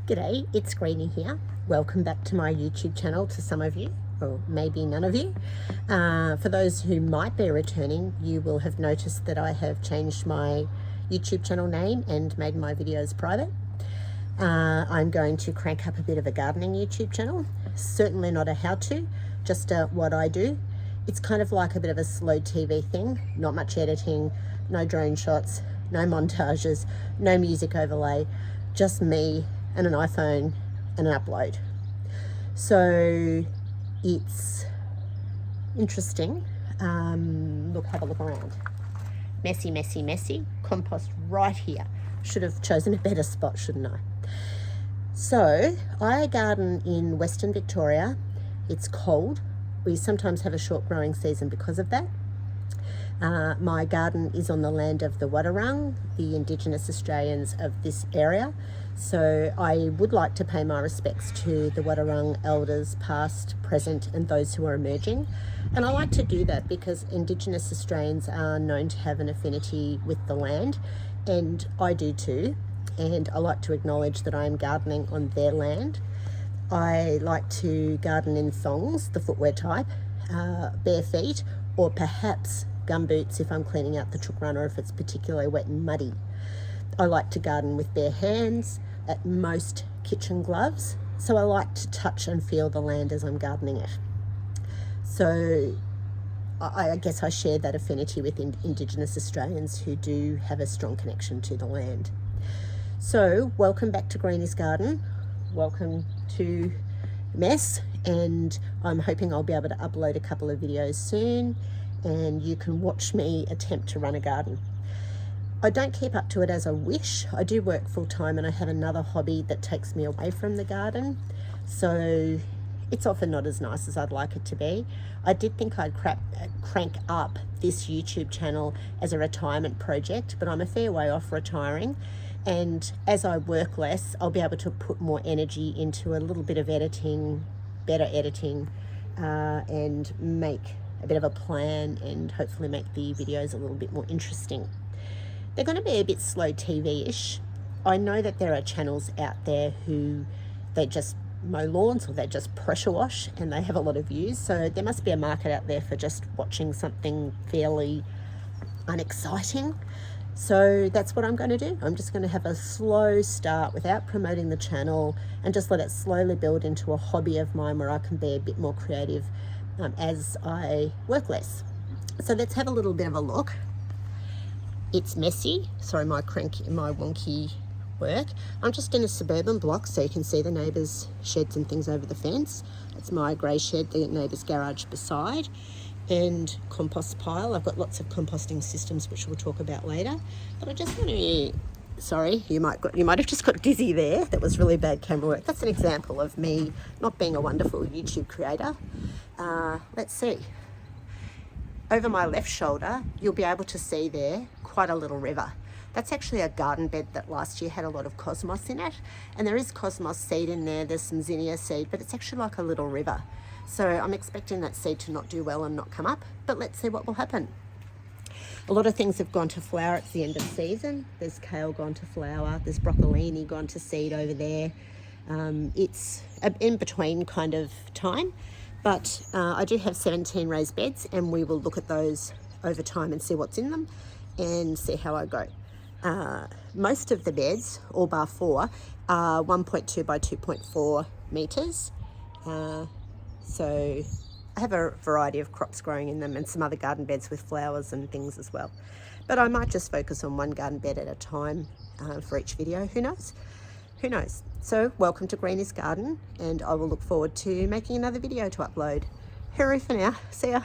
G'day, it's Greeny here. Welcome back to my YouTube channel to some of you, or maybe none of you. For those who might be returning, you will have noticed that I have changed my YouTube channel name and made my videos private. I'm going to crank up a bit of a gardening YouTube channel. Certainly not a how-to, just what I do. It's kind of like a bit of a slow TV thing, not much editing, no drone shots, no montages, no music overlay, just me and an iPhone and an upload. So it's interesting. Look, have a look around. Messy, messy, messy. Compost right here. Should have chosen a better spot, shouldn't I? So I garden in Western Victoria. It's cold. We sometimes have a short growing season because of that. My garden is on the land of the Wadawurrung, the Indigenous Australians of this area. So I would like to pay my respects to the Wadawurrung elders, past, present, and those who are emerging. And I like to do that because Indigenous Australians are known to have an affinity with the land, and I do too. And I like to acknowledge that I am gardening on their land. I like to garden in thongs, the footwear type, bare feet, or perhaps gumboots if I'm cleaning out the chook run or if it's particularly wet and muddy. I like to garden with bare hands, at most kitchen gloves, so I like to touch and feel the land as I'm gardening it. So I guess I share that affinity with Indigenous Australians who do have a strong connection to the land. So welcome back to Greeny's Garden. Welcome to Mess, and I'm hoping I'll be able to upload a couple of videos soon and you can watch me attempt to run a garden. I don't keep up to it as I wish. I do work full time and I have another hobby that takes me away from the garden, so it's often not as nice as I'd like it to be. I did think I'd crank up this YouTube channel as a retirement project, but I'm a fair way off retiring, and as I work less, I'll be able to put more energy into a little bit of editing, better editing, and make a bit of a plan and hopefully make the videos a little bit more interesting. They're going to be a bit slow TV-ish. I know that there are channels out there who they just mow lawns or they just pressure wash and they have a lot of views, so there must be a market out there for just watching something fairly unexciting. So that's what I'm going to do. I'm just going to have a slow start without promoting the channel and just let it slowly build into a hobby of mine where I can be a bit more creative as I work less. So let's have a little bit of a look. It's messy. Sorry, my wonky work. I'm just in a suburban block, so you can see the neighbours' sheds and things over the fence. It's my grey shed, the neighbour's garage beside, and compost pile. I've got lots of composting systems which we'll talk about later. But I just want to, sorry, you might have just got dizzy there. That was really bad camera work. That's an example of me not being a wonderful YouTube creator. Let's see. Over my left shoulder, you'll be able to see there quite a little river. That's actually a garden bed that last year had a lot of cosmos in it, and there is cosmos seed in there. There's some zinnia seed, but it's actually like a little river. So I'm expecting that seed to not do well and not come up, but let's see what will happen. A lot of things have gone to flower. It's the end of season. There's kale gone to flower. There's broccolini gone to seed over there. It's an in-between kind of time, but I do have 17 raised beds, and we will look at those over time and see what's in them and see how I go. Most of the beds, all bar 4, are 1.2 by 2.4 metres. So I have a variety of crops growing in them and some other garden beds with flowers and things as well. But I might just focus on one garden bed at a time for each video. Who knows? Who knows? So welcome to Greeny's Garden, and I will look forward to making another video to upload. Hooroo for now. See ya.